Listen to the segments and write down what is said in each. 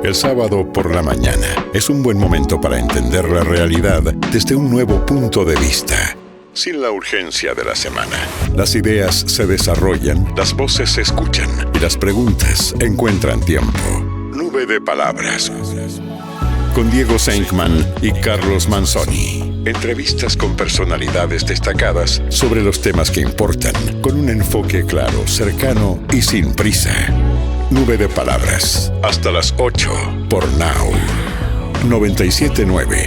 El sábado por la mañana es un buen momento para entender la realidad desde un nuevo punto de vista, sin la urgencia de la semana. Las ideas se desarrollan, las voces se escuchan y las preguntas encuentran tiempo. Nube de Palabras. Con Diego Senkman y Carlos Manzoni. Entrevistas con personalidades destacadas sobre los temas que importan, con un enfoque claro, cercano y sin prisa. Nube de Palabras. Hasta las 8 por Now. 97.9.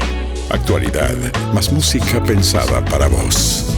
Actualidad, más música pensada para vos.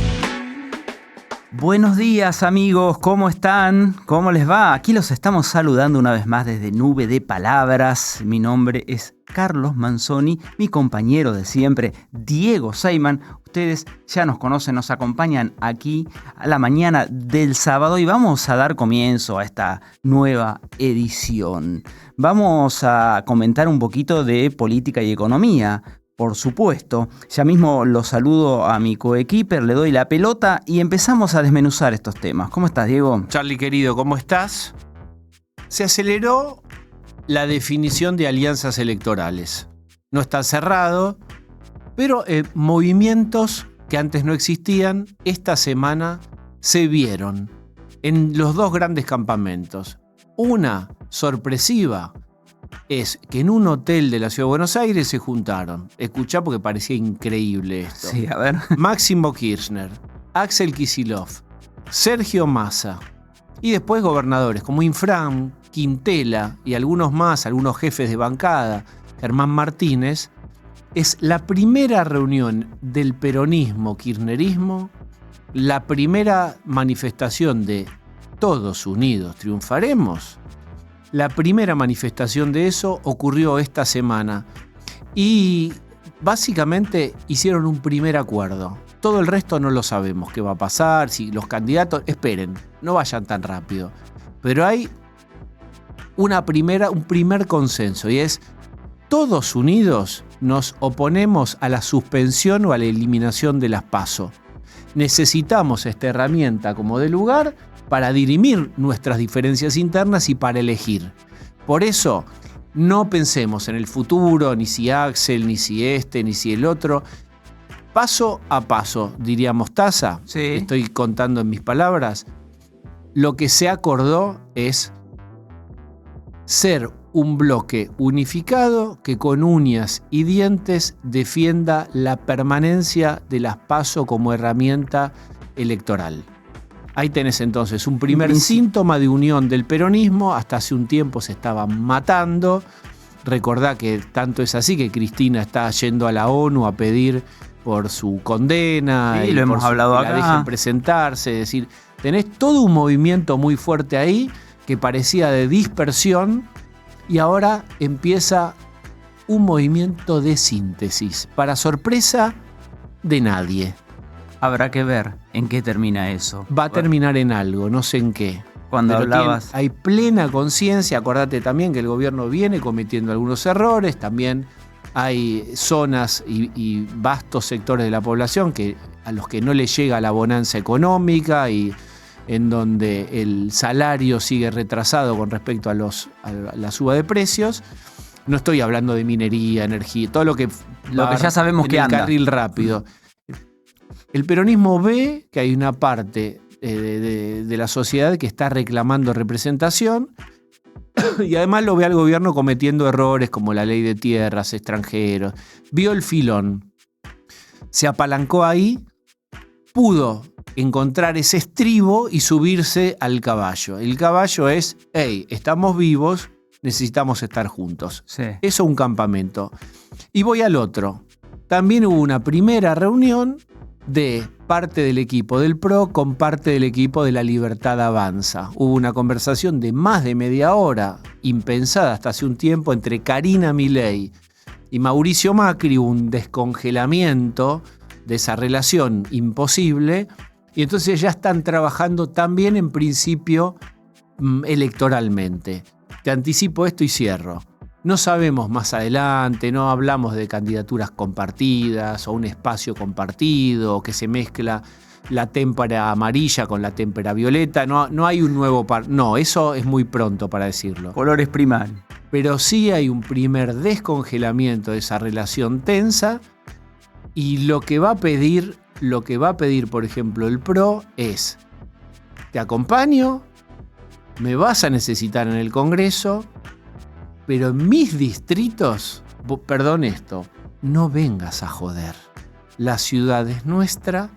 Buenos días, amigos, ¿cómo están? ¿Cómo les va? Aquí los estamos saludando una vez más desde Nube de Palabras. Mi nombre es Carlos Manzoni, mi compañero de siempre, Diego Senkman. Ustedes ya nos conocen, nos acompañan aquí a la mañana del sábado y vamos a dar comienzo a esta nueva edición. Vamos a comentar un poquito de política y economía. Por supuesto, ya mismo lo saludo a mi coequiper, le doy la pelota y empezamos a desmenuzar estos temas. ¿Cómo estás, Diego? Charlie, querido, ¿cómo estás? Se aceleró la definición de alianzas electorales. No está cerrado, pero movimientos que antes no existían, esta semana se vieron en los dos grandes campamentos. Una sorpresiva es que en un hotel de la Ciudad de Buenos Aires se juntaron. Escuchá porque parecía increíble esto. Sí, a ver. Máximo Kirchner, Axel Kicillof, Sergio Massa y después gobernadores como Infran, Quintela y algunos más, algunos jefes de bancada, Germán Martínez. Es la primera reunión del peronismo-kirchnerismo, la primera manifestación de todos unidos triunfaremos. La primera manifestación de eso ocurrió esta semana y básicamente hicieron un primer acuerdo. Todo el resto no lo sabemos qué va a pasar, si los candidatos... Esperen, no vayan tan rápido. Pero hay un primer consenso y es: todos unidos nos oponemos a la suspensión o a la eliminación de las PASO. Necesitamos esta herramienta como de lugar para dirimir nuestras diferencias internas y para elegir. Por eso, no pensemos en el futuro, ni si Axel, ni si este, ni si el otro. Paso a paso, diría Mostaza, Sí. Estoy contando en mis palabras, lo que se acordó es ser un bloque unificado que con uñas y dientes defienda la permanencia de las PASO como herramienta electoral. Ahí tenés entonces un primer síntoma de unión del peronismo. Hasta hace un tiempo se estaban matando. Recordá que tanto es así que Cristina está yendo a la ONU a pedir por su condena. Sí, y lo hemos hablado que acá. la dejen presentarse. Es decir, tenés todo un movimiento muy fuerte ahí que parecía de dispersión y ahora empieza un movimiento de síntesis, para sorpresa de nadie. Habrá que ver en qué termina eso. Va a terminar en algo, no sé en qué. Cuando Pero hablabas... hay plena conciencia. Acordate también que el gobierno viene cometiendo algunos errores. También hay zonas y vastos sectores de la población a los que no les llega la bonanza económica y en donde el salario sigue retrasado con respecto a la suba de precios. No estoy hablando de minería, energía, todo lo que ya sabemos que anda. Carril rápido. El peronismo ve que hay una parte de la sociedad que está reclamando representación y además lo ve al gobierno cometiendo errores como la ley de tierras, extranjeros. Vio el filón, se apalancó ahí, pudo encontrar ese estribo y subirse al caballo. El caballo es: hey, estamos vivos, necesitamos estar juntos. Sí. Eso es un campamento. Y voy al otro. También hubo una primera reunión de parte del equipo del PRO con parte del equipo de La Libertad Avanza. Hubo una conversación de más de media hora, impensada hasta hace un tiempo, entre Karina Milei y Mauricio Macri, un descongelamiento de esa relación imposible, y entonces ya están trabajando también en principio electoralmente. Te anticipo esto y cierro. No sabemos más adelante, no hablamos de candidaturas compartidas o un espacio compartido, o que se mezcla la témpera amarilla con la témpera violeta. No hay un nuevo no, eso es muy pronto para decirlo. Colores primarios. pero sí hay un primer descongelamiento de esa relación tensa, y lo que va a pedir, por ejemplo, el PRO es: te acompaño, me vas a necesitar en el Congreso, pero en mis distritos, perdón esto, no vengas a joder. La ciudad es nuestra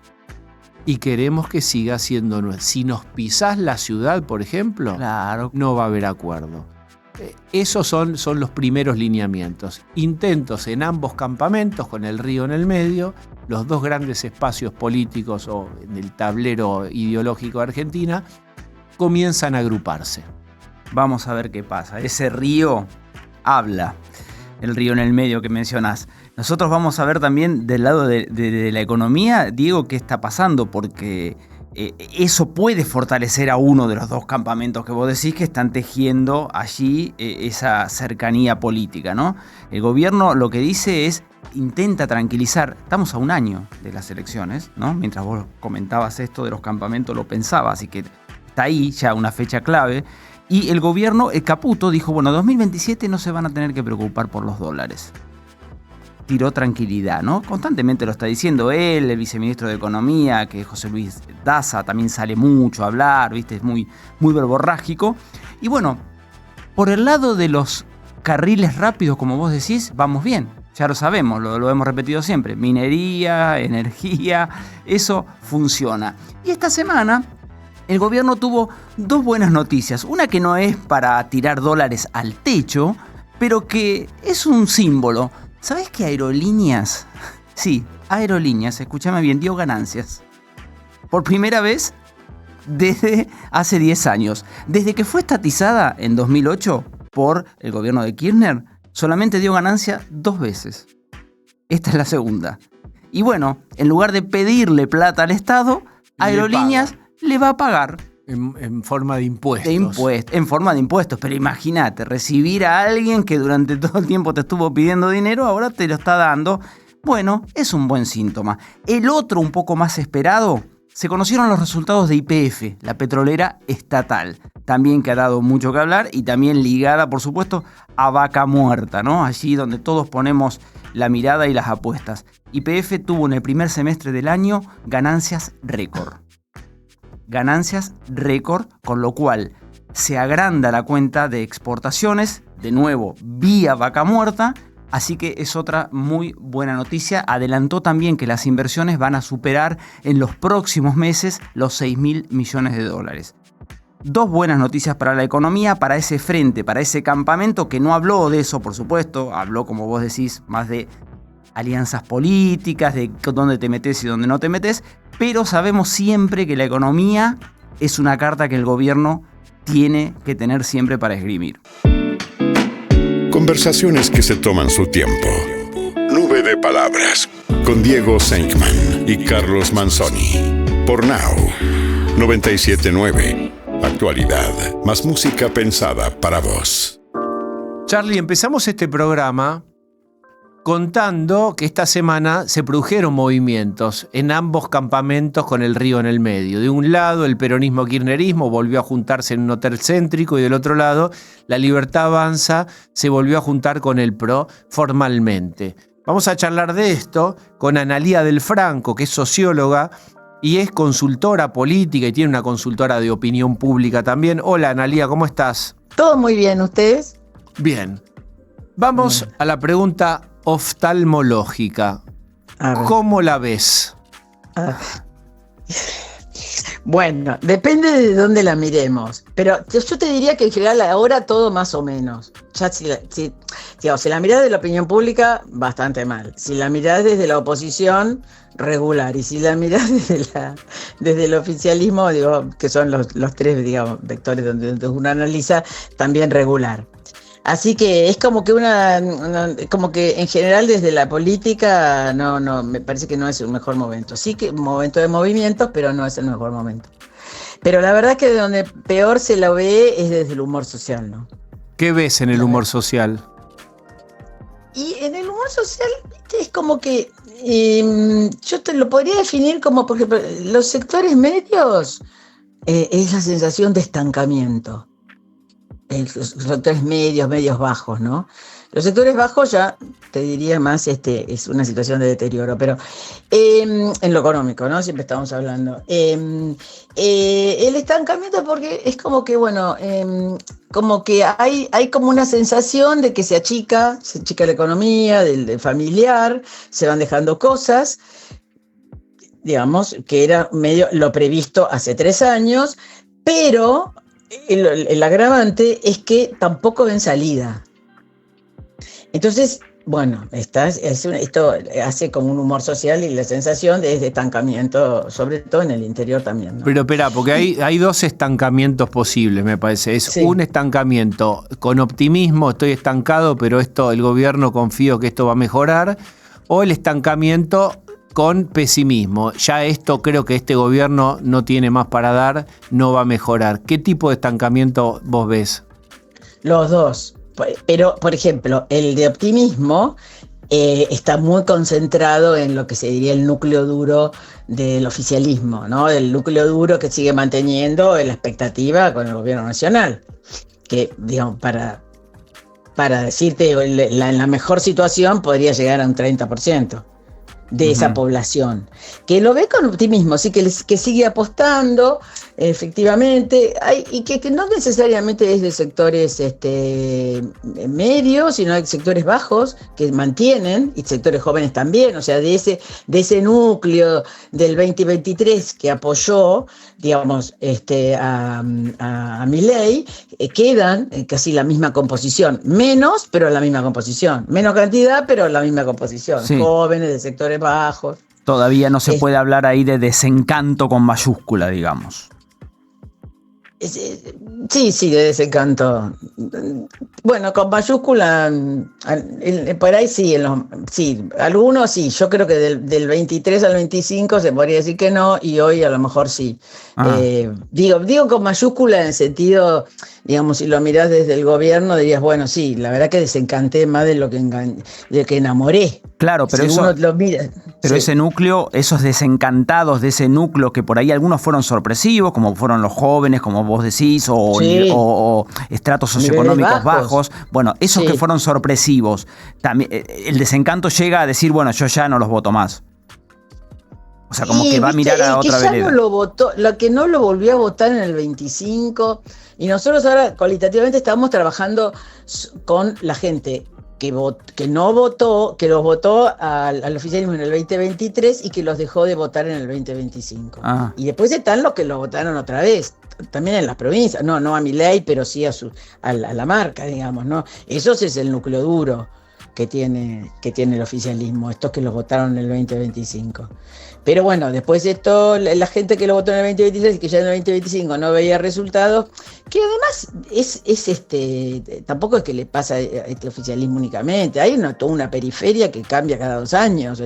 y queremos que siga siendo nuestra. Si nos pisás la ciudad, por ejemplo, Claro. no va a haber acuerdo. Esos son los primeros lineamientos. Intentos en ambos campamentos, con el río en el medio, los dos grandes espacios políticos o del tablero ideológico de Argentina, comienzan a agruparse. Vamos a ver qué pasa. Ese río habla, el río en el medio que mencionás. Nosotros vamos a ver también del lado de la economía, Diego, qué está pasando, porque eso puede fortalecer a uno de los dos campamentos que vos decís que están tejiendo allí esa cercanía política, ¿no? El gobierno lo que dice es: intenta tranquilizar. Estamos a un año de las elecciones, ¿no? Mientras vos comentabas esto de los campamentos, lo pensaba, así que está ahí ya una fecha clave. Y el gobierno, el Caputo, dijo: bueno, 2027 no se van a tener que preocupar por los dólares. Tiró tranquilidad, ¿no? Constantemente lo está diciendo él, el viceministro de Economía, que José Luis Daza también sale mucho a hablar, ¿viste? Es muy, muy verborrágico. Y bueno, por el lado de los carriles rápidos, como vos decís, vamos bien. Ya lo sabemos, lo hemos repetido siempre. Minería, energía, eso funciona. Y esta semana el gobierno tuvo dos buenas noticias. Una que no es para tirar dólares al techo, pero que es un símbolo. ¿Sabés que Aerolíneas? Sí, Aerolíneas, escúchame bien, dio ganancias. Por primera vez desde hace 10 años. Desde que fue estatizada en 2008 por el gobierno de Kirchner, solamente dio ganancia 2 veces. Esta es la segunda. Y bueno, en lugar de pedirle plata al Estado, Aerolíneas le va a pagar. En forma de impuestos. En forma de impuestos. Pero imagínate, recibir a alguien que durante todo el tiempo te estuvo pidiendo dinero, ahora te lo está dando. Bueno, es un buen síntoma. El otro, un poco más esperado, se conocieron los resultados de YPF, la petrolera estatal. También que ha dado mucho que hablar y también ligada, por supuesto, a Vaca Muerta, ¿no? Allí donde todos ponemos la mirada y las apuestas. YPF tuvo en el primer semestre del año ganancias récord. Ganancias récord, con lo cual se agranda la cuenta de exportaciones, de nuevo vía Vaca Muerta, así que es otra muy buena noticia. Adelantó también que las inversiones van a superar en los próximos meses los 6.000 millones de dólares. Dos buenas noticias para la economía, para ese frente, para ese campamento que no habló de eso, por supuesto, habló, como vos decís, más de alianzas políticas, de dónde te metés y dónde no te metés, pero sabemos siempre que la economía es una carta que el gobierno tiene que tener siempre para esgrimir. Conversaciones que se toman su tiempo. Nube de palabras con Diego Senkman y Carlos Manzoni. Por Now 97.9. Actualidad más música pensada para vos. Charlie, empezamos este programa contando que esta semana se produjeron movimientos en ambos campamentos con el río en el medio. De un lado, el peronismo-kirchnerismo volvió a juntarse en un hotel céntrico y del otro lado, la Libertad Avanza se volvió a juntar con el PRO formalmente. Vamos a charlar de esto con Analía Del Franco, que es socióloga y es consultora política y tiene una consultora de opinión pública también. Hola, Analía, ¿cómo estás? Todo muy bien, ¿ustedes? Bien. Vamos a la pregunta oftalmológica. ¿Cómo la ves? Bueno, depende de dónde la miremos, pero yo te diría que en general ahora todo más o menos. Ya si la mirás de la opinión pública, bastante mal. Si la mirás desde la oposición, regular. Y si la mirás desde el oficialismo, digo, que son los tres, digamos, vectores donde uno analiza, también regular. Así que es como que como que en general desde la política no, me parece que no es el mejor momento. Sí que un momento de movimientos, pero no es el mejor momento. Pero la verdad es que de donde peor se lo ve es desde el humor social, ¿no? ¿Qué ves en el humor social? Y en el humor social es como que yo te lo podría definir como, por ejemplo, los sectores medios es la sensación de estancamiento. los sectores medios bajos, ¿no? Los sectores bajos ya, te diría más, es una situación de deterioro, pero en lo económico, ¿no? Siempre estamos hablando. El estancamiento porque es como que, bueno, como que hay como una sensación de que se achica la economía, del familiar, se van dejando cosas, digamos, que era medio lo previsto hace 3 años, pero el agravante es que tampoco ven salida. Entonces, bueno, esto hace como un humor social y la sensación de estancamiento, sobre todo en el interior también, ¿no? Pero espera, porque hay 2 estancamientos posibles, me parece. Es Sí. un estancamiento con optimismo, estoy estancado, pero el gobierno confío que esto va a mejorar, o el estancamiento con pesimismo. Ya esto creo que este gobierno no tiene más para dar, no va a mejorar. ¿Qué tipo de estancamiento vos ves? Los dos. Pero, por ejemplo, el de optimismo está muy concentrado en lo que se diría el núcleo duro del oficialismo, ¿no? El núcleo duro que sigue manteniendo la expectativa con el gobierno nacional. Que, digamos, para decirte, en la mejor situación podría llegar a un 30%. De esa población, que lo ve con optimismo, sí, que sigue apostando, efectivamente, y que no necesariamente es de sectores medios, sino de sectores bajos que mantienen, y sectores jóvenes también, o sea, de ese núcleo del 2023 que apoyó, digamos, a Milei, quedan casi la misma composición, menos, pero la misma composición, menos cantidad, pero la misma composición, Sí. Jóvenes de sectores bajos. Todavía no se puede hablar ahí de desencanto con mayúscula, digamos. Sí, de desencanto. Bueno, con mayúscula, por ahí sí, algunos sí, yo creo que del 23 al 25 se podría decir que no, y hoy a lo mejor sí. Digo con mayúscula en el sentido, digamos, si lo mirás desde el gobierno, dirías, bueno, sí, la verdad que desencanté más de lo que enamoré. Claro, pero Si eso, uno lo mira, pero sí. ese núcleo, esos desencantados de ese núcleo, que por ahí algunos fueron sorpresivos, como fueron los jóvenes, como vos decís, o estratos socioeconómicos Niveles bajos. Bueno, esos Sí. que fueron sorpresivos, también, el desencanto llega a decir, bueno, yo ya no los voto más. O sea, como que va a mirar a otra que ya vereda. no lo votó, la que no lo volvió a votar en el 25, y nosotros ahora cualitativamente estamos trabajando con la gente que no votó, que los votó al oficialismo en el 2023 y que los dejó de votar en el 2025. Ah. Y después están los que lo votaron otra vez, también en las provincias, no a Milei, pero sí a la marca, digamos, ¿no? Eso es el núcleo duro que tiene el oficialismo, estos que los votaron en el 2025. Pero bueno, después de esto, la gente que lo votó en el 2023 y que ya en el 2025 no veía resultados, que además tampoco es que le pasa a este oficialismo únicamente, hay toda una periferia que cambia cada 2 años,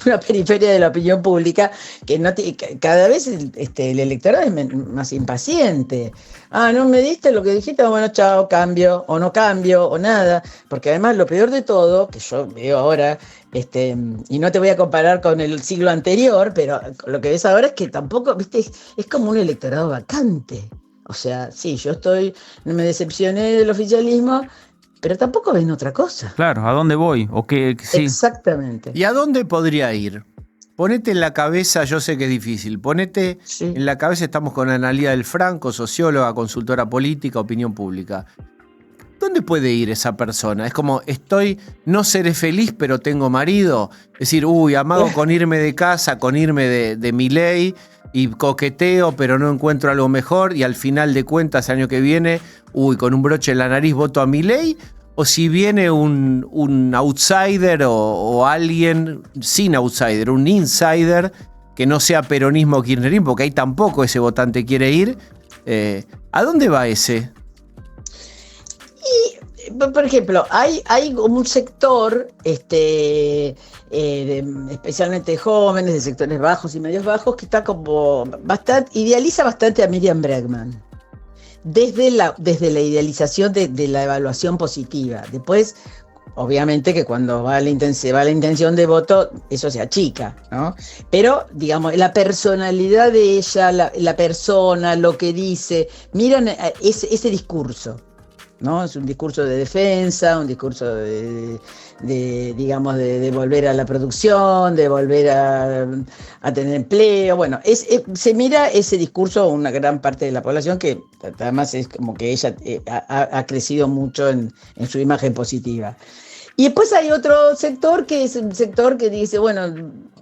una periferia de la opinión pública que cada vez el electorado es más impaciente. No me diste lo que dijiste, bueno, chao, cambio, o no cambio, o nada, porque además lo peor de todo, que yo veo ahora, y no te voy a comparar con el siglo anterior, pero lo que ves ahora es que tampoco, viste, es como un electorado vacante. O sea, sí, me decepcioné del oficialismo, pero tampoco ven otra cosa. Claro, ¿a dónde voy? ¿O qué? Sí. Exactamente. ¿Y a dónde podría ir? Ponete en la cabeza, yo sé que es difícil, ponete Sí. en la cabeza, estamos con Analía del Franco, socióloga, consultora política, opinión pública. ¿Dónde puede ir esa persona? Es como, no seré feliz, pero tengo marido. Es decir, amago con irme de casa, con irme de Milei, y coqueteo, pero no encuentro algo mejor, y al final de cuentas, el año que viene, con un broche en la nariz voto a Milei. O si viene un outsider o alguien sin outsider, un insider, que no sea peronismo o kirchnerismo, porque ahí tampoco ese votante quiere ir. ¿A dónde va ese? Por ejemplo, hay como un sector, especialmente de jóvenes, de sectores bajos y medios bajos, que está como idealiza bastante a Miriam Bregman. Desde la idealización de la evaluación positiva. Después, obviamente que cuando va la intención de voto, eso se achica, ¿no? Pero, digamos, la personalidad de ella, la persona, lo que dice, miran ese discurso. ¿no? Es un discurso de defensa, un discurso digamos, de volver a la producción, de volver a tener empleo. Bueno, se mira ese discurso una gran parte de la población que además es como que ella ha crecido mucho en su imagen positiva. Y después hay otro sector que es un sector que dice, bueno,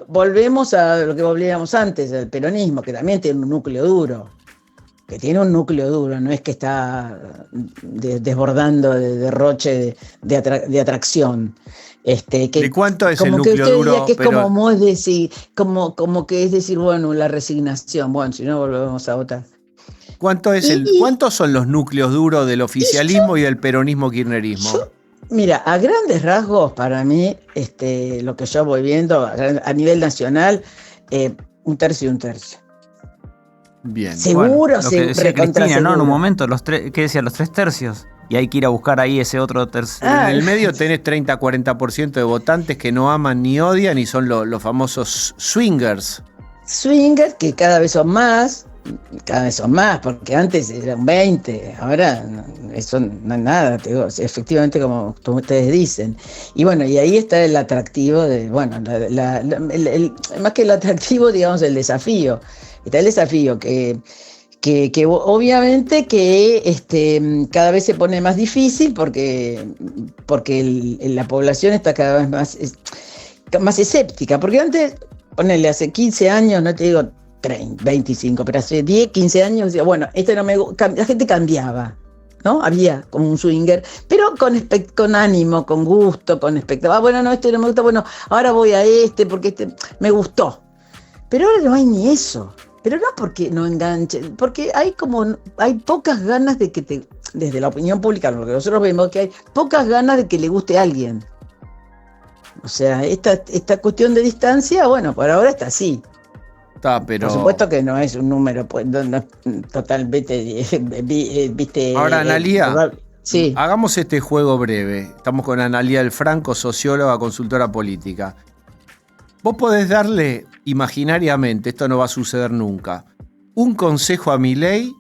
volvemos a lo que volvíamos antes, al peronismo, que también tiene un núcleo duro. No es que está desbordando de derroche de atracción. ¿De cuánto es el como que núcleo usted duro? diría que es Pero como que es decir, bueno, la resignación, bueno, si no volvemos a votar. ¿Cuántos son los núcleos duros del oficialismo y del peronismo kirchnerismo? Mira, a grandes rasgos, para mí, lo que yo voy viendo a nivel nacional, un tercio y un tercio. Bien. Seguro, Bueno, lo que decía recontra Cristina, ¿no? En un seguro. momento, ¿qué decía? Los 3/3. Y hay que ir a buscar ahí ese otro tercio. En el medio tenés 30-40% de votantes que no aman ni odian y son los famosos swingers. Swingers, que cada vez son más, porque antes eran 20, ahora eso no es nada, te digo, efectivamente como ustedes dicen. Y bueno, y ahí está el atractivo más que el atractivo, digamos, el desafío. Está el desafío que obviamente que cada vez se pone más difícil porque la población está cada vez más escéptica, porque antes, ponele, hace 15 años, no te digo 30, 25, pero hace 10, 15 años, decía, bueno, no me gusta, la gente cambiaba, ¿no? Había como un swinger, pero con ánimo, con gusto, con expectativa. Bueno, no, no me gusta, bueno, ahora voy a porque me gustó. Pero ahora no hay ni eso. Pero no porque no enganchen, porque hay pocas ganas de que desde la opinión pública, lo que nosotros vemos, que hay pocas ganas de que le guste a alguien. O sea, esta cuestión de distancia, bueno, por ahora está así. Pero... Por supuesto que no es un número, pues, no es totalmente, viste. Ahora, Analía, sí. Hagamos este juego breve. Estamos con Analía del Franco, socióloga, consultora política. Vos podés darle imaginariamente, esto no va a suceder nunca, un consejo a Milei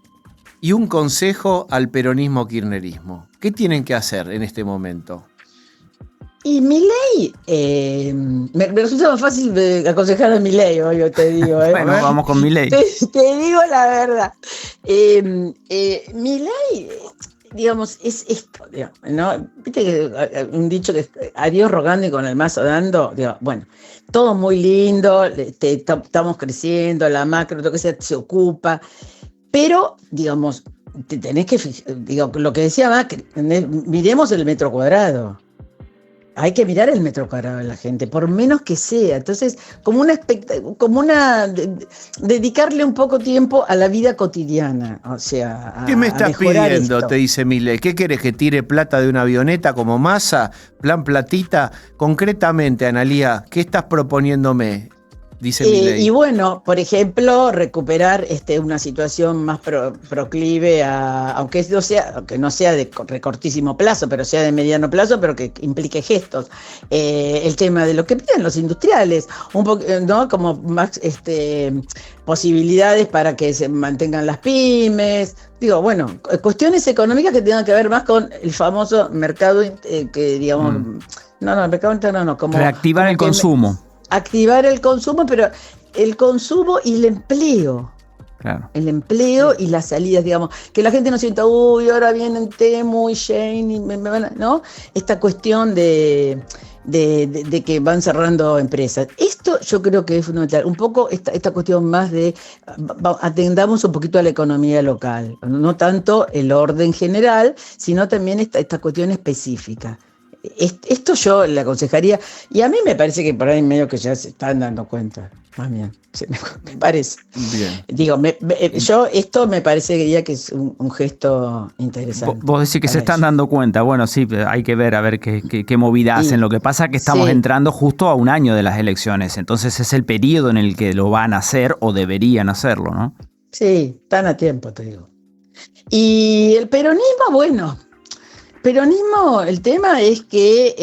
y un consejo al peronismo-kirchnerismo. ¿Qué tienen que hacer en este momento? Y Milei, me resulta más fácil aconsejar a Milei, yo te digo. Bueno, vamos con Milei. Te digo la verdad. Milei, digamos, es esto, digamos, ¿no? Viste que un dicho que a Dios rogando y con el mazo dando, digo, bueno, todo muy lindo, estamos creciendo, la macro, lo que sea, se ocupa, pero, digamos, te tenés que fijar, digo, lo que decía Macri, miremos el metro cuadrado. Hay que mirar el metro cuadrado de la gente, por menos que sea. Entonces, dedicarle un poco tiempo a la vida cotidiana. O sea, ¿qué me estás pidiendo? Esto. Te dice Milei. ¿Qué querés, que tire plata de una avioneta como Massa? ¿Plan platita? Concretamente, Analía, ¿qué estás proponiéndome? Dice Milei. Y bueno, por ejemplo, recuperar una situación más proclive aunque no sea de cortísimo plazo, pero sea de mediano plazo, pero que implique gestos. El tema de lo que piden los industriales, un poco, ¿no? Como más posibilidades para que se mantengan las pymes. Digo, bueno, cuestiones económicas que tengan que ver más con el famoso mercado que, digamos, el mercado interno no, como reactivar el consumo. Activar el consumo, pero el consumo y el empleo. Claro. El empleo y las salidas, digamos, que la gente no sienta, ahora vienen Temu y Shein, y me van a, ¿no? Esta cuestión de que van cerrando empresas. Esto yo creo que es fundamental. Un poco esta cuestión más de atendamos un poquito a la economía local. No tanto el orden general, sino también esta cuestión específica. Esto yo le aconsejaría, y a mí me parece que por ahí medio que ya se están dando cuenta, más bien, me parece. Bien. Digo, yo esto me parecería que es un gesto interesante. Vos decís que se están dando cuenta. Bueno, sí, hay que ver a ver qué movida hacen. Lo que pasa es que estamos entrando justo a un año de las elecciones, entonces es el periodo en el que lo van a hacer o deberían hacerlo, ¿no? Sí, están a tiempo, te digo. Y el peronismo, bueno, peronismo, el tema es que,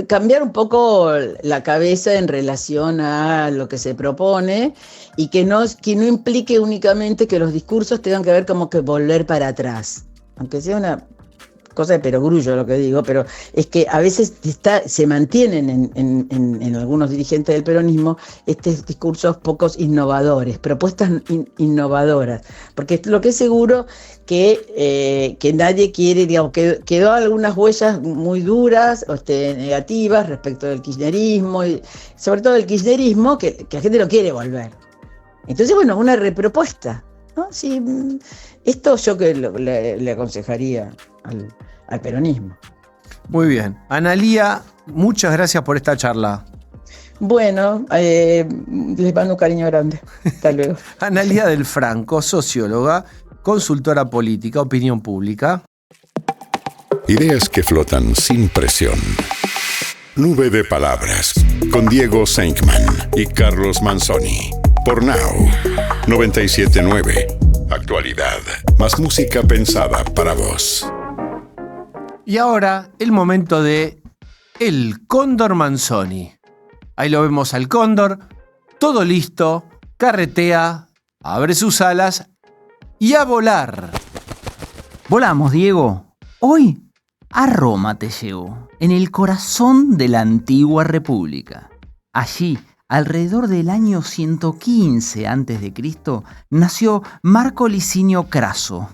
cambiar un poco la cabeza en relación a lo que se propone y que no implique únicamente que los discursos tengan que ver como que volver para atrás, aunque sea una cosa de perogrullo lo que digo, pero es que a veces se mantienen en algunos dirigentes del peronismo estos discursos pocos innovadores, propuestas innovadoras, porque lo que es seguro que nadie quiere, digamos, que quedó algunas huellas muy duras, negativas respecto del kirchnerismo, y sobre todo del kirchnerismo, que la gente no quiere volver. Entonces, bueno, una repropuesta, ¿no? Sí, esto yo que le aconsejaría al peronismo. Muy bien. Analía, muchas gracias por esta charla. Bueno, les mando un cariño grande. Hasta luego. Analía del Franco, socióloga, consultora política, opinión pública. Ideas que flotan sin presión. Nube de palabras con Diego Senkman y Carlos Manzoni. Por Now 97.9. Actualidad más música pensada para vos. Y ahora el momento de El Cóndor Manzoni. Ahí lo vemos al cóndor, todo listo, carretea, abre sus alas y a volar. Volamos, Diego. Hoy a Roma te llevo, en el corazón de la antigua república. Allí, alrededor del año 115 a.C., nació Marco Licinio Craso.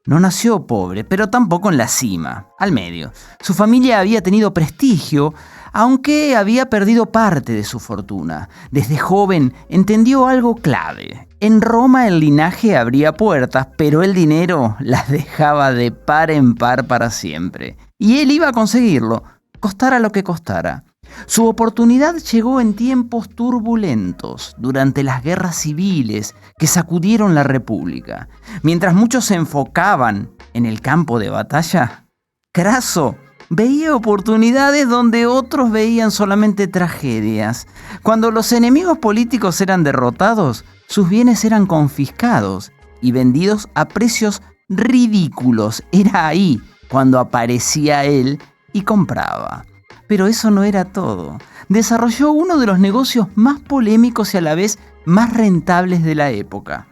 No nació pobre, pero tampoco en la cima, al medio. Su familia había tenido prestigio, aunque había perdido parte de su fortuna. Desde joven entendió algo clave. En Roma el linaje abría puertas, pero el dinero las dejaba de par en par para siempre. Y él iba a conseguirlo, costara lo que costara. Su oportunidad llegó en tiempos turbulentos, durante las guerras civiles que sacudieron la República. Mientras muchos se enfocaban en el campo de batalla, Craso veía oportunidades donde otros veían solamente tragedias. Cuando los enemigos políticos eran derrotados, sus bienes eran confiscados y vendidos a precios ridículos. Era ahí cuando aparecía él y compraba. Pero eso no era todo. Desarrolló uno de los negocios más polémicos y a la vez más rentables de la época.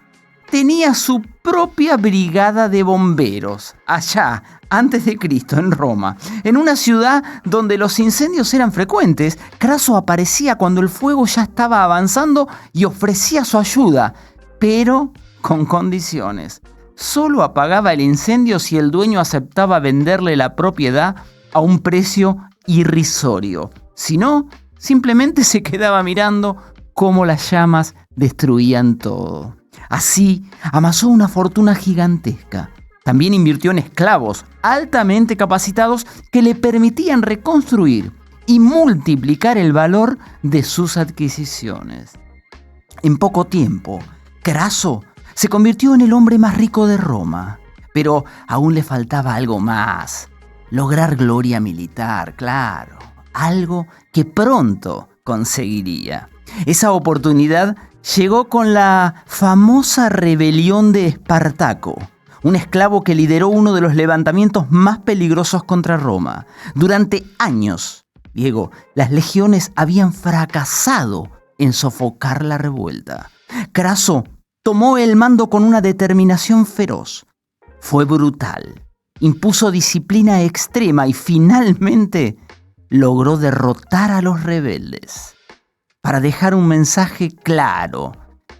Tenía su propia brigada de bomberos, allá, antes de Cristo, en Roma. En una ciudad donde los incendios eran frecuentes, Craso aparecía cuando el fuego ya estaba avanzando y ofrecía su ayuda, pero con condiciones. Solo apagaba el incendio si el dueño aceptaba venderle la propiedad a un precio irrisorio. Si no, simplemente se quedaba mirando cómo las llamas destruían todo. Así, amasó una fortuna gigantesca. También invirtió en esclavos altamente capacitados que le permitían reconstruir y multiplicar el valor de sus adquisiciones. En poco tiempo, Craso se convirtió en el hombre más rico de Roma. Pero aún le faltaba algo más. Lograr gloria militar, claro. Algo que pronto conseguiría. Esa oportunidad llegó con la famosa rebelión de Espartaco, un esclavo que lideró uno de los levantamientos más peligrosos contra Roma. Durante años, Diego, las legiones habían fracasado en sofocar la revuelta. Craso tomó el mando con una determinación feroz. Fue brutal. Impuso disciplina extrema y finalmente logró derrotar a los rebeldes. Para dejar un mensaje claro,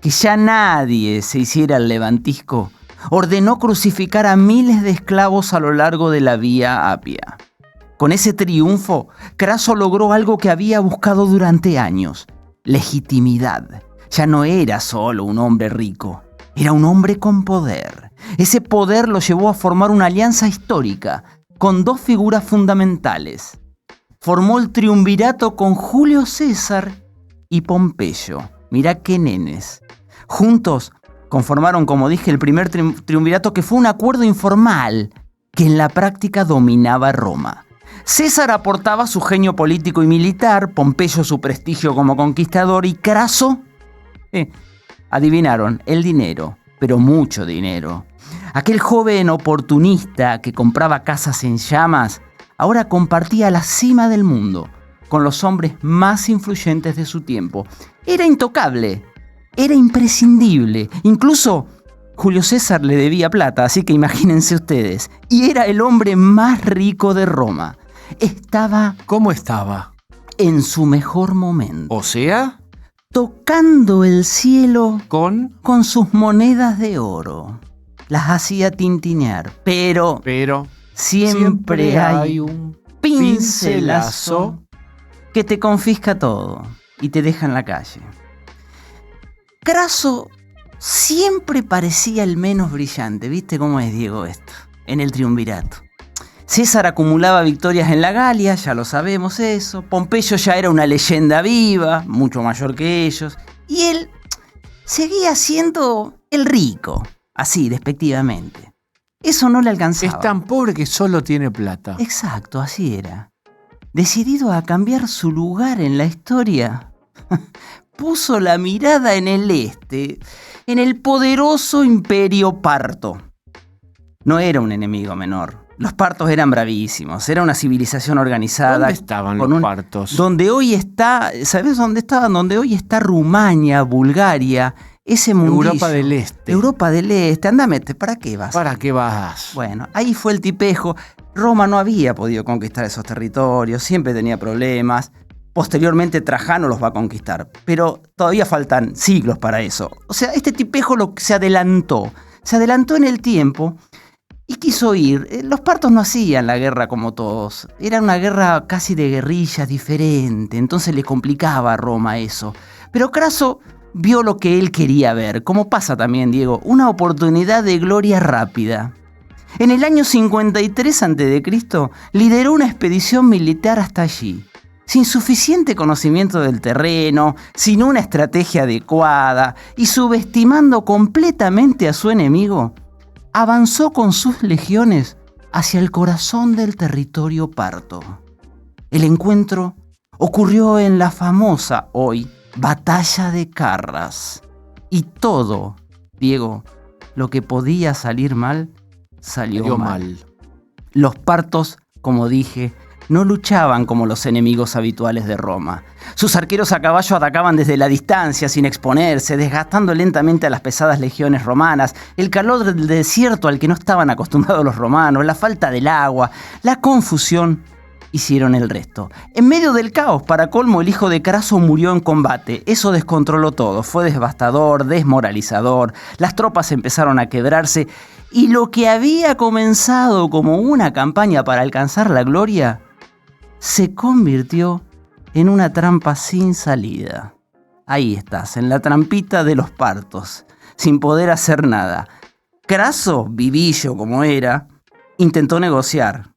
que ya nadie se hiciera el levantisco, ordenó crucificar a miles de esclavos a lo largo de la Vía Apia. Con ese triunfo, Craso logró algo que había buscado durante años: legitimidad. Ya no era solo un hombre rico, era un hombre con poder. Ese poder lo llevó a formar una alianza histórica con dos figuras fundamentales. Formó el triunvirato con Julio César y Pompeyo. Mirá qué nenes. Juntos conformaron, como dije, el primer triunvirato, que fue un acuerdo informal que en la práctica dominaba Roma. César aportaba su genio político y militar, Pompeyo su prestigio como conquistador y Craso, adivinaron, el dinero, pero mucho dinero. Aquel joven oportunista que compraba casas en llamas, ahora compartía la cima del mundo con los hombres más influyentes de su tiempo. Era intocable, era imprescindible. Incluso Julio César le debía plata, así que imagínense ustedes. Y era el hombre más rico de Roma. ¿Cómo estaba? En su mejor momento. O sea, Tocando el cielo con... con sus monedas de oro. Las hacía tintinear, pero siempre hay un pincelazo que te confisca todo y te deja en la calle. Craso siempre parecía el menos brillante. ¿Viste cómo es, Diego, esto? En el triunvirato. César acumulaba victorias en la Galia, ya lo sabemos eso. Pompeyo ya era una leyenda viva, mucho mayor que ellos. Y él seguía siendo el rico, así, despectivamente. Eso no le alcanzaba. Es tan pobre que solo tiene plata. Exacto, así era. Decidido a cambiar su lugar en la historia, puso la mirada en el este, en el poderoso imperio parto. No era un enemigo menor. Los partos eran bravísimos, era una civilización organizada. ¿Dónde estaban los partos? Donde hoy está, ¿sabes dónde estaban? Donde hoy está Rumania, Bulgaria, ese mundillo. Europa del Este. Europa del Este, andame, ¿para qué vas? ¿Para qué vas? Bueno, ahí fue el tipejo. Roma no había podido conquistar esos territorios, siempre tenía problemas. Posteriormente Trajano los va a conquistar, pero todavía faltan siglos para eso. O sea, este tipejo se adelantó en el tiempo y quiso ir. Los partos no hacían la guerra como todos, era una guerra casi de guerrillas diferente, entonces le complicaba a Roma eso. Pero Craso vio lo que él quería ver, como pasa también, Diego, una oportunidad de gloria rápida. En el año 53 a.C. lideró una expedición militar hasta allí. Sin suficiente conocimiento del terreno, sin una estrategia adecuada y subestimando completamente a su enemigo, avanzó con sus legiones hacia el corazón del territorio parto. El encuentro ocurrió en la famosa hoy Batalla de Carras. Y todo, Diego, lo que podía salir mal, salió mal. Los partos, como dije, no luchaban como los enemigos habituales de Roma. Sus arqueros a caballo atacaban desde la distancia, sin exponerse, desgastando lentamente a las pesadas legiones romanas. El calor del desierto al que no estaban acostumbrados los romanos, la falta del agua, la confusión hicieron el resto. En medio del caos, para colmo, el hijo de Craso murió en combate. Eso descontroló todo. Fue devastador, desmoralizador. Las tropas empezaron a quebrarse y lo que había comenzado como una campaña para alcanzar la gloria se convirtió en una trampa sin salida. Ahí estás, en la trampita de los partos, sin poder hacer nada. Craso, vivillo como era, intentó negociar,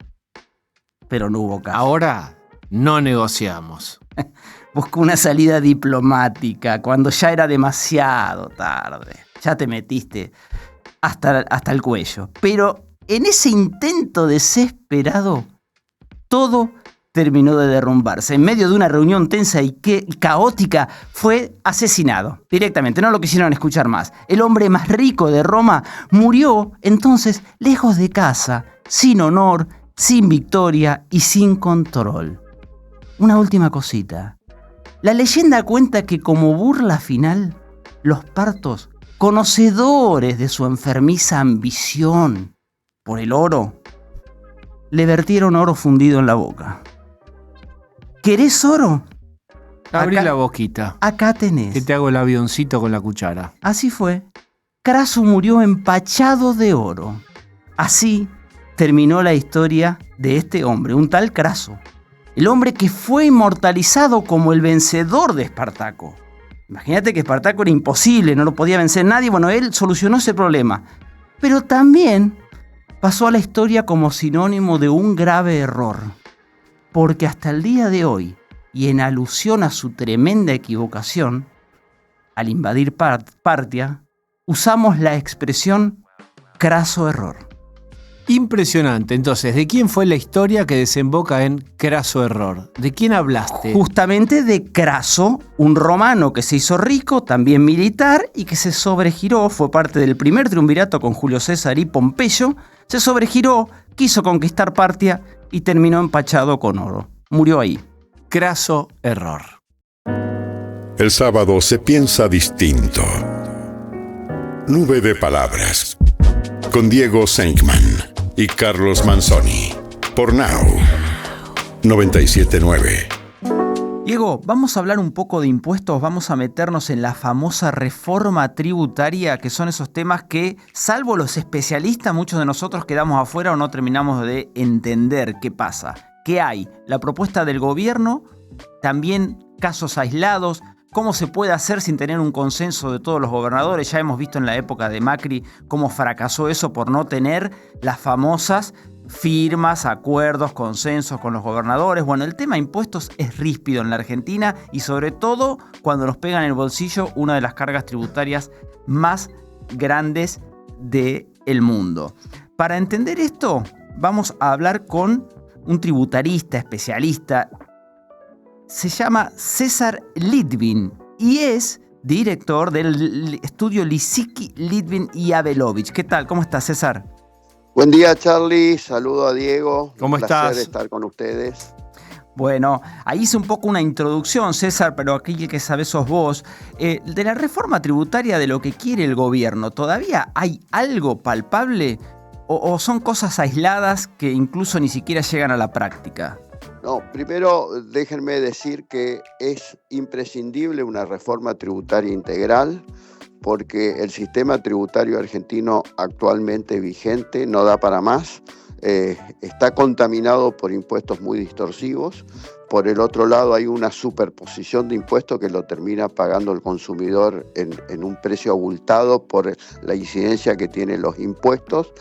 pero no hubo caso. Ahora no negociamos. Buscó una salida diplomática cuando ya era demasiado tarde. Ya te metiste hasta el cuello. Pero en ese intento desesperado, todo terminó de derrumbarse. En medio de una reunión tensa y caótica, fue asesinado directamente. No lo quisieron escuchar más. El hombre más rico de Roma murió entonces lejos de casa, sin honor, sin victoria y sin control. Una última cosita. La leyenda cuenta que como burla final, los partos, conocedores de su enfermiza ambición por el oro, le vertieron oro fundido en la boca. ¿Querés oro? Abrí la boquita. Acá tenés. Que te hago el avioncito con la cuchara. Así fue. Craso murió empachado de oro. Así terminó la historia de este hombre, un tal Craso. El hombre que fue inmortalizado como el vencedor de Espartaco. Imagínate que Espartaco era imposible, no lo podía vencer nadie. Bueno, él solucionó ese problema. Pero también pasó a la historia como sinónimo de un grave error. Porque hasta el día de hoy, y en alusión a su tremenda equivocación, al invadir Partia, usamos la expresión craso error. Impresionante. Entonces, ¿de quién fue la historia que desemboca en craso error? ¿De quién hablaste? Justamente de Craso, un romano que se hizo rico, también militar, y que se sobregiró, fue parte del primer triunvirato con Julio César y Pompeyo, se sobregiró, quiso conquistar Partia y terminó empachado con oro. Murió ahí. Craso error. El sábado se piensa distinto. Nube de palabras. Con Diego Senkman y Carlos Manzoni. Por Now 97.9. Diego, vamos a hablar un poco de impuestos, vamos a meternos en la famosa reforma tributaria, que son esos temas que, salvo los especialistas, muchos de nosotros quedamos afuera o no terminamos de entender qué pasa. ¿Qué hay? La propuesta del gobierno, también casos aislados, cómo se puede hacer sin tener un consenso de todos los gobernadores. Ya hemos visto en la época de Macri cómo fracasó eso por no tener las famosas firmas, acuerdos, consensos con los gobernadores. Bueno, el tema impuestos es ríspido en la Argentina y sobre todo cuando nos pega en el bolsillo una de las cargas tributarias más grandes del mundo. Para entender esto, vamos a hablar con un tributarista, especialista. Se llama César Litvin y es director del estudio Lisicki, Litvin y Abelovich. ¿Qué tal? ¿Cómo estás, César? Buen día, Charlie. Saludo a Diego. ¿Cómo Un placer estás? estar con ustedes. Bueno, ahí hice un poco una introducción, César, pero aquí el que sabés sos vos. De la reforma tributaria, de lo que quiere el gobierno, ¿todavía hay algo palpable o son cosas aisladas que incluso ni siquiera llegan a la práctica? No, primero déjenme decir que es imprescindible una reforma tributaria integral porque el sistema tributario argentino actualmente vigente no da para más. Está contaminado por impuestos muy distorsivos. Por el otro lado, hay una superposición de impuestos que lo termina pagando el consumidor en un precio abultado por la incidencia que tienen los impuestos.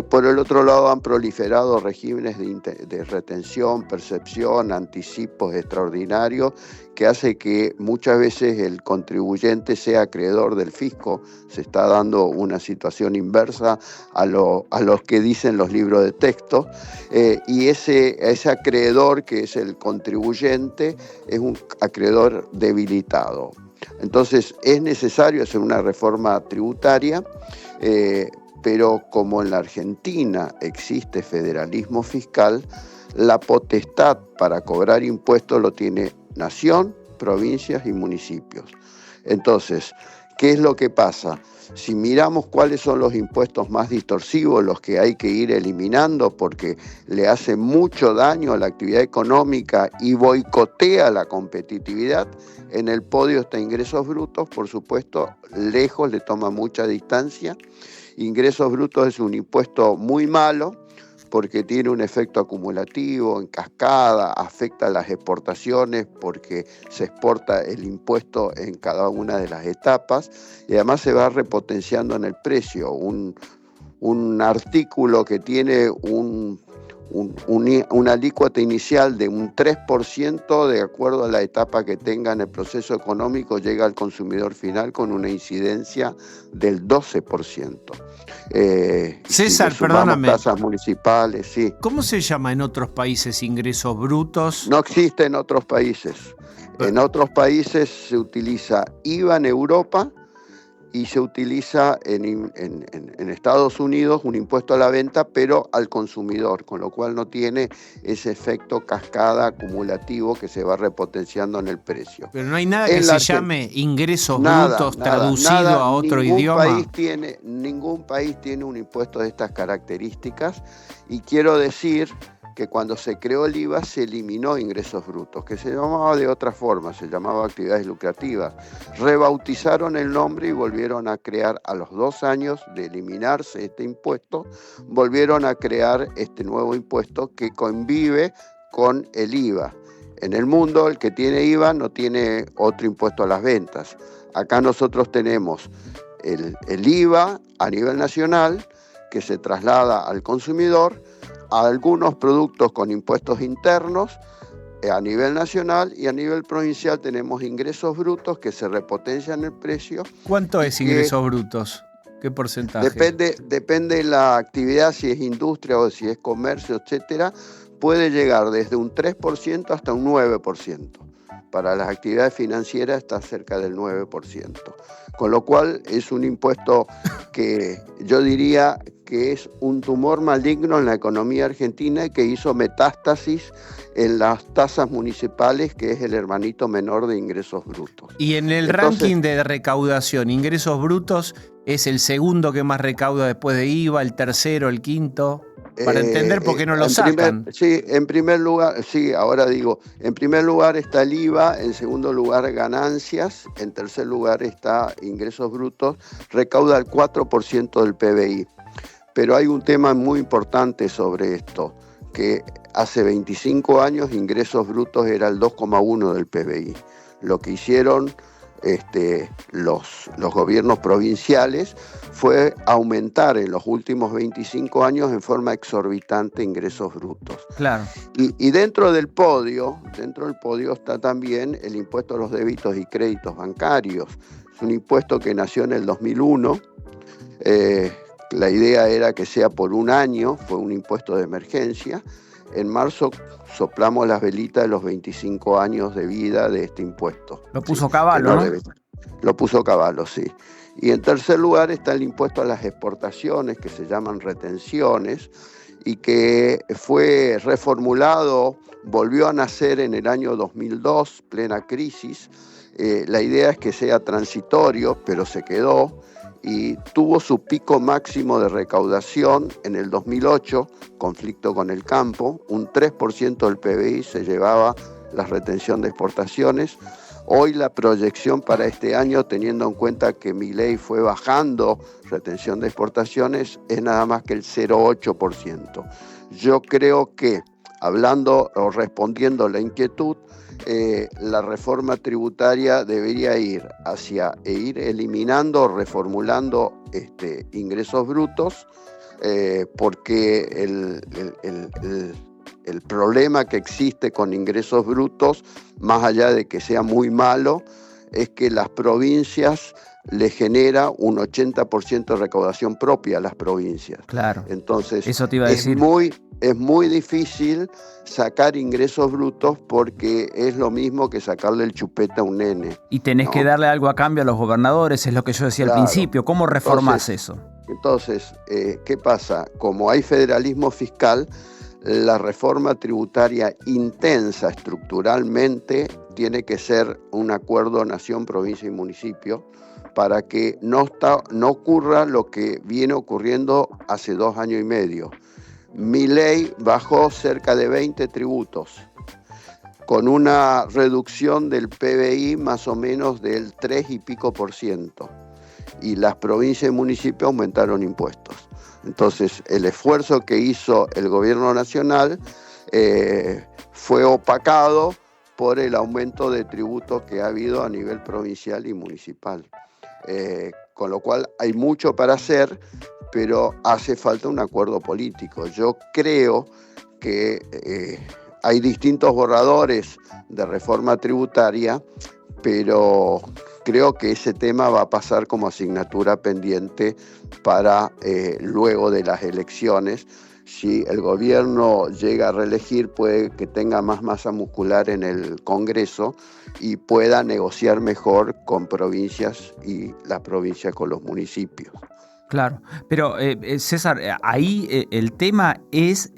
Por el otro lado, han proliferado regímenes de retención, percepción, anticipos extraordinarios, que hace que muchas veces el contribuyente sea acreedor del fisco. Se está dando una situación inversa a los que dicen los libros de texto, y ese acreedor que es el contribuyente es un acreedor debilitado. Entonces es necesario hacer una reforma tributaria, pero como en la Argentina existe federalismo fiscal, la potestad para cobrar impuestos lo tiene nación, provincias y municipios. Entonces, ¿qué es lo que pasa? Si miramos cuáles son los impuestos más distorsivos, los que hay que ir eliminando porque le hace mucho daño a la actividad económica y boicotea la competitividad, en el podio está ingresos brutos, por supuesto, lejos, le toma mucha distancia. Ingresos brutos es un impuesto muy malo, porque tiene un efecto acumulativo, en cascada, afecta las exportaciones porque se exporta el impuesto en cada una de las etapas y además se va repotenciando en el precio. Un artículo que tiene una alícuota inicial de un 3%, de acuerdo a la etapa que tenga en el proceso económico, llega al consumidor final con una incidencia del 12%. César, si perdóname. Tasas municipales, sí. ¿Cómo se llama en otros países ingresos brutos? No existe en otros países. En otros países se utiliza IVA en Europa y se utiliza en Estados Unidos un impuesto a la venta, pero al consumidor, con lo cual no tiene ese efecto cascada acumulativo que se va repotenciando en el precio. Pero no hay nada que se llame ingresos brutos traducido a otro idioma. Ningún país tiene un impuesto de estas características, y quiero decir que cuando se creó el IVA se eliminó ingresos brutos, que se llamaba de otra forma, se llamaba actividades lucrativas. Rebautizaron el nombre y volvieron a crear, a los 2 años de eliminarse este impuesto, volvieron a crear este nuevo impuesto que convive con el IVA. En el mundo, el que tiene IVA no tiene otro impuesto a las ventas. Acá nosotros tenemos el IVA a nivel nacional, que se traslada al consumidor, a algunos productos con impuestos internos a nivel nacional, y a nivel provincial tenemos ingresos brutos que se repotencian el precio. ¿Cuánto es ingresos brutos? ¿Qué porcentaje? Depende de la actividad, si es industria o si es comercio, etcétera, puede llegar desde un 3% hasta un 9%. Para las actividades financieras está cerca del 9%. Con lo cual es un impuesto que yo diría que es un tumor maligno en la economía argentina y que hizo metástasis en las tasas municipales, que es el hermanito menor de ingresos brutos. Y en el Entonces, ranking de recaudación, ingresos brutos, ¿es el segundo que más recauda después de IVA, el tercero, el quinto? Para entender por qué no lo sacan. En primer lugar, sí, ahora digo, en primer lugar está el IVA, en segundo lugar ganancias, en tercer lugar está ingresos brutos, recauda el 4% del PBI. Pero hay un tema muy importante sobre esto, que hace 25 años ingresos brutos era el 2,1 del PBI. Lo que hicieron los gobiernos provinciales fue aumentar en los últimos 25 años en forma exorbitante ingresos brutos. Claro. Y dentro del podio está también el impuesto a los débitos y créditos bancarios. Es un impuesto que nació en el 2001. La idea era que sea por un año, fue un impuesto de emergencia. En marzo soplamos las velitas de los 25 años de vida de este impuesto. Lo puso Cavallo, ¿no? Lo puso Cavallo, sí. Y en tercer lugar está el impuesto a las exportaciones, que se llaman retenciones, y que fue reformulado, volvió a nacer en el año 2002, plena crisis. La idea es que sea transitorio, pero se quedó, y tuvo su pico máximo de recaudación en el 2008, conflicto con el campo, un 3% del PBI se llevaba la retención de exportaciones. Hoy la proyección para este año, teniendo en cuenta que Milei fue bajando retención de exportaciones, es nada más que el 0,8%. Yo creo que, hablando o respondiendo a la inquietud, la reforma tributaria debería ir ir eliminando o reformulando ingresos brutos, porque el problema que existe con ingresos brutos, más allá de que sea muy malo, es que las provincias le genera un 80% de recaudación propia a las provincias. Claro. Entonces, eso te iba a decir. Es muy difícil sacar ingresos brutos porque es lo mismo que sacarle el chupete a un nene. Y tenés que darle algo a cambio a los gobernadores, es lo que yo decía al principio. ¿Cómo reformás eso? Entonces, ¿qué pasa? Como hay federalismo fiscal, la reforma tributaria intensa estructuralmente tiene que ser un acuerdo nación, provincia y municipio para que no ocurra lo que viene ocurriendo hace 2 años y medio. Milei bajó cerca de 20 tributos, con una reducción del PBI más o menos del 3 y pico %. Y las provincias y municipios aumentaron impuestos. Entonces, el esfuerzo que hizo el gobierno nacional fue opacado por el aumento de tributos que ha habido a nivel provincial y municipal. Con lo cual hay mucho para hacer, pero hace falta un acuerdo político. Yo creo que hay distintos borradores de reforma tributaria, pero creo que ese tema va a pasar como asignatura pendiente para luego de las elecciones. Si el gobierno llega a reelegir, puede que tenga más masa muscular en el Congreso y pueda negociar mejor con provincias y las provincias con los municipios. Claro, pero César, ahí el tema es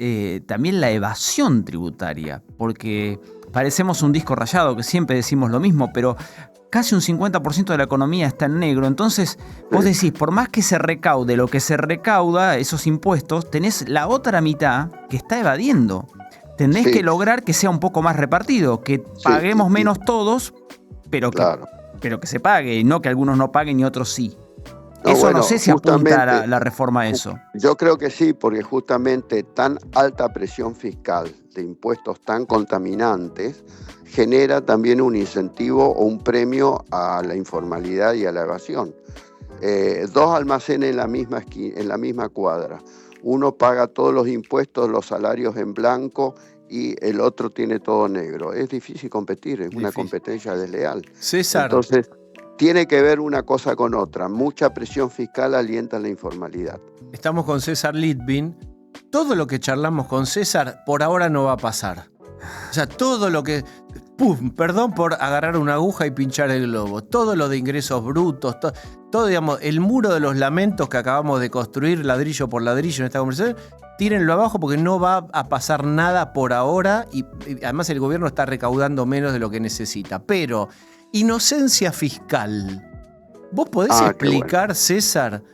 también la evasión tributaria, porque parecemos un disco rayado, que siempre decimos lo mismo, pero casi un 50% de la economía está en negro. Entonces, vos decís, por más que se recaude lo que se recauda, esos impuestos, tenés la otra mitad que está evadiendo. Tenés que lograr que sea un poco más repartido, que paguemos menos todos, pero que se pague, y no que algunos no paguen y otros sí. No sé si apunta la reforma a eso. Yo creo que sí, porque justamente tan alta presión fiscal de impuestos tan contaminantes genera también un incentivo o un premio a la informalidad y a la evasión. 2 almacenes en la misma cuadra. Uno paga todos los impuestos, los salarios en blanco y el otro tiene todo negro. Es difícil competir, es una competencia desleal. César. Entonces, tiene que ver una cosa con otra. Mucha presión fiscal alienta la informalidad. Estamos con César Litvin. Todo lo que charlamos con César por ahora no va a pasar. O sea, todo lo que... Perdón por agarrar una aguja y pinchar el globo. Todo lo de ingresos brutos, todo, digamos, el muro de los lamentos que acabamos de construir ladrillo por ladrillo en esta conversación, tírenlo abajo porque no va a pasar nada por ahora y además el gobierno está recaudando menos de lo que necesita. Pero, inocencia fiscal. ¿Vos podés explicar, César,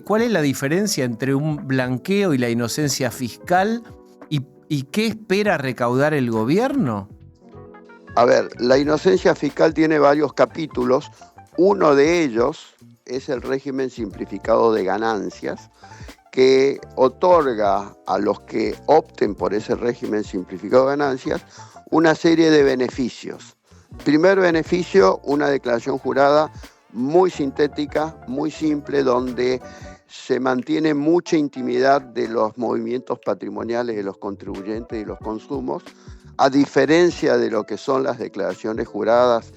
cuál es la diferencia entre un blanqueo y la inocencia fiscal y qué espera recaudar el gobierno? A ver, la inocencia fiscal tiene varios capítulos. Uno de ellos es el régimen simplificado de ganancias, que otorga a los que opten por ese régimen simplificado de ganancias una serie de beneficios. Primer beneficio, una declaración jurada muy sintética, muy simple, donde se mantiene mucha intimidad de los movimientos patrimoniales de los contribuyentes y los consumos, a diferencia de lo que son las declaraciones juradas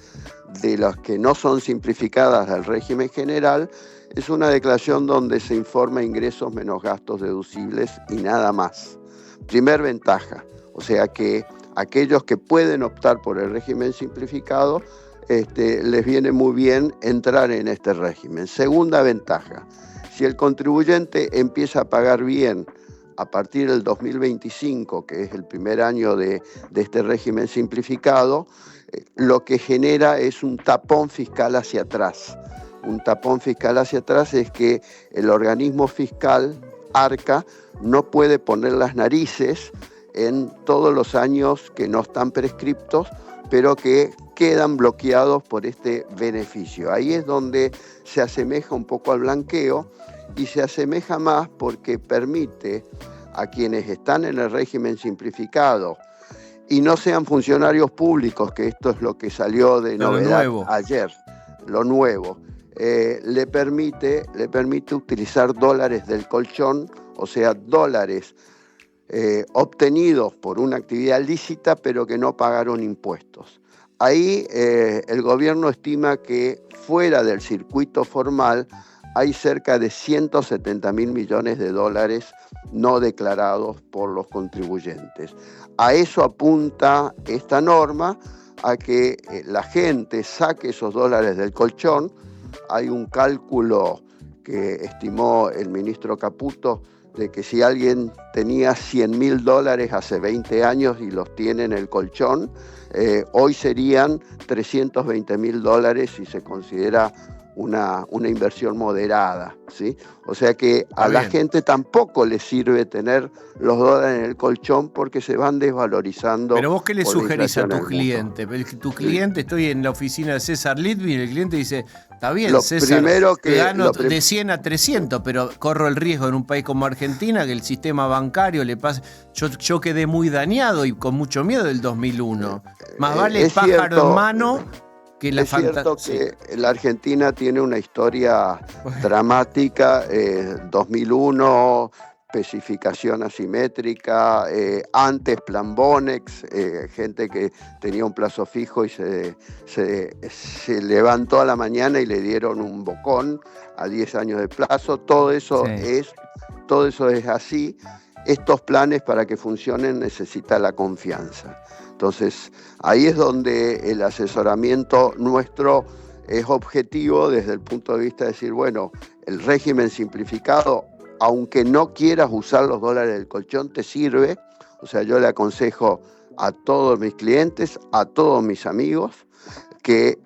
de las que no son simplificadas del régimen general. Es una declaración donde se informa ingresos menos gastos deducibles y nada más. Primer ventaja, o sea que aquellos que pueden optar por el régimen simplificado, les viene muy bien entrar en este régimen. Segunda ventaja, si el contribuyente empieza a pagar bien a partir del 2025, que es el primer año de este régimen simplificado, lo que genera es un tapón fiscal hacia atrás. Un tapón fiscal hacia atrás es que el organismo fiscal, ARCA, no puede poner las narices en todos los años que no están prescriptos, pero que quedan bloqueados por este beneficio. Ahí es donde se asemeja un poco al blanqueo, y se asemeja más porque permite a quienes están en el régimen simplificado y no sean funcionarios públicos, que esto es lo que salió de novedad ayer, lo nuevo, le permite utilizar dólares del colchón, o sea, dólares obtenidos por una actividad lícita pero que no pagaron impuestos. Ahí el gobierno estima que fuera del circuito formal hay cerca de 170.000 millones de dólares no declarados por los contribuyentes. A eso apunta esta norma, a que la gente saque esos dólares del colchón. Hay un cálculo que estimó el ministro Caputo de que si alguien tenía 100.000 dólares hace 20 años y los tiene en el colchón, hoy serían 320.000 dólares si se considera una inversión moderada, ¿sí? O sea que a la gente tampoco le sirve tener los dólares en el colchón porque se van desvalorizando. Pero vos, ¿qué le sugerís a tu cliente? Tu cliente, estoy en la oficina de César Litvin, el cliente dice, está bien, César, gano de 100 a 300, pero corro el riesgo en un país como Argentina que el sistema bancario le pase. Yo quedé muy dañado y con mucho miedo del 2001. Más vale pájaro en mano. Es cierto que la Argentina tiene una historia dramática, 2001, especificación asimétrica, antes Plan Bonex, gente que tenía un plazo fijo y se levantó a la mañana y le dieron un bocón a 10 años de plazo. Todo eso es así. Estos planes, para que funcionen, necesita la confianza. Entonces, ahí es donde el asesoramiento nuestro es objetivo desde el punto de vista de decir, bueno, el régimen simplificado, aunque no quieras usar los dólares del colchón, te sirve. O sea, yo le aconsejo a todos mis clientes, a todos mis amigos, que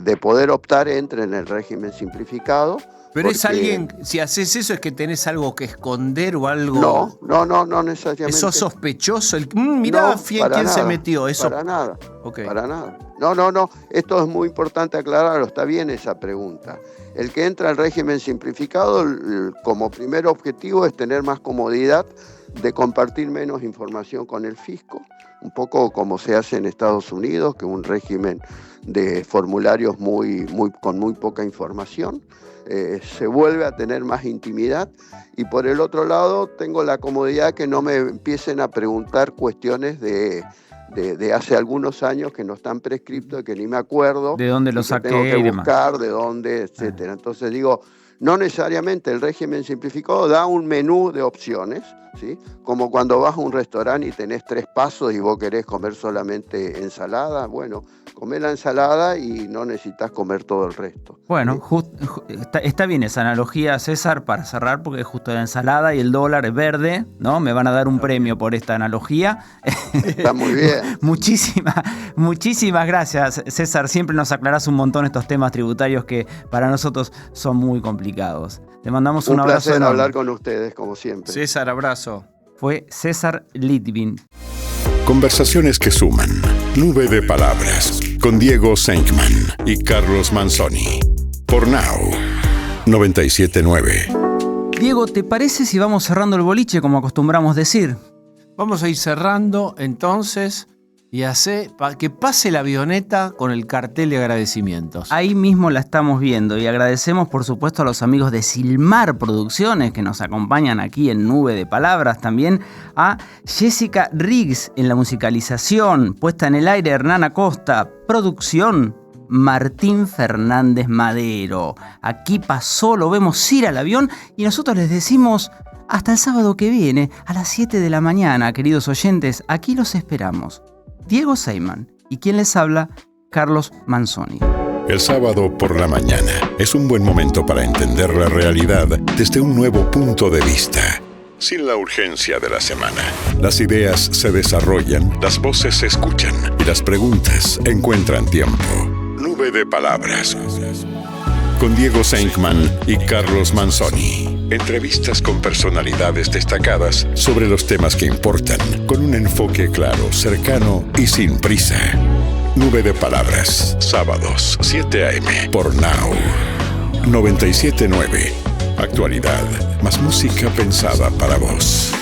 de poder optar entren en el régimen simplificado. Pero es alguien, si haces eso, es que tenés algo que esconder o algo. No necesariamente. ¿Eso sospechoso? Mirá, ¿quién se metió? Eso. Para nada. Okay. Para nada. No. Esto es muy importante aclararlo. Está bien esa pregunta. El que entra al régimen simplificado, como primer objetivo es tener más comodidad de compartir menos información con el fisco, un poco como se hace en Estados Unidos, que es un régimen de formularios con muy poca información. Se vuelve a tener más intimidad, y por el otro lado tengo la comodidad que no me empiecen a preguntar cuestiones de de hace algunos años que no están prescriptos, que ni me acuerdo. ¿De dónde lo saqué? Tengo que y demás. buscar, de dónde, etcétera. Entonces digo, no necesariamente el régimen simplificado da un menú de opciones, ¿sí? Como cuando vas a un restaurante y tenés 3 pasos y vos querés comer solamente ensalada, bueno, comé la ensalada y no necesitas comer todo el resto. Bueno, está bien esa analogía, César, para cerrar, porque justo la ensalada y el dólar es verde, ¿no? Me van a dar un premio por esta analogía. Está muy bien. Muchísimas gracias, César. Siempre nos aclarás un montón estos temas tributarios que para nosotros son muy complicados. Te mandamos un abrazo. Un placer enorme. hablar con ustedes, como siempre. César, abrazo. Fue César Litvin. Conversaciones que suman. Nube de Palabras. Con Diego Senkman y Carlos Manzoni. Por Now 97.9. Diego, ¿te parece si vamos cerrando el boliche como acostumbramos decir? Vamos a ir cerrando entonces y que pase la avioneta con el cartel de agradecimientos. Ahí mismo la estamos viendo y agradecemos por supuesto a los amigos de Silmar Producciones que nos acompañan aquí en Nube de Palabras, también a Jessica Riggs en la musicalización, puesta en el aire Hernán Acosta, producción Martín Fernández Madero. Aquí pasó, lo vemos ir al avión y nosotros les decimos hasta el sábado que viene a las 7 de la mañana, queridos oyentes, aquí los esperamos. Diego Senkman y quien les habla, Carlos Manzoni. El sábado por la mañana es un buen momento para entender la realidad desde un nuevo punto de vista. Sin la urgencia de la semana. Las ideas se desarrollan, las voces se escuchan y las preguntas encuentran tiempo. Nube de Palabras. Con Diego Senkman y Carlos Manzoni. Entrevistas con personalidades destacadas sobre los temas que importan, con un enfoque claro, cercano y sin prisa. Nube de Palabras, sábados, 7 a.m. por Now 97.9. Actualidad, más música pensada para vos.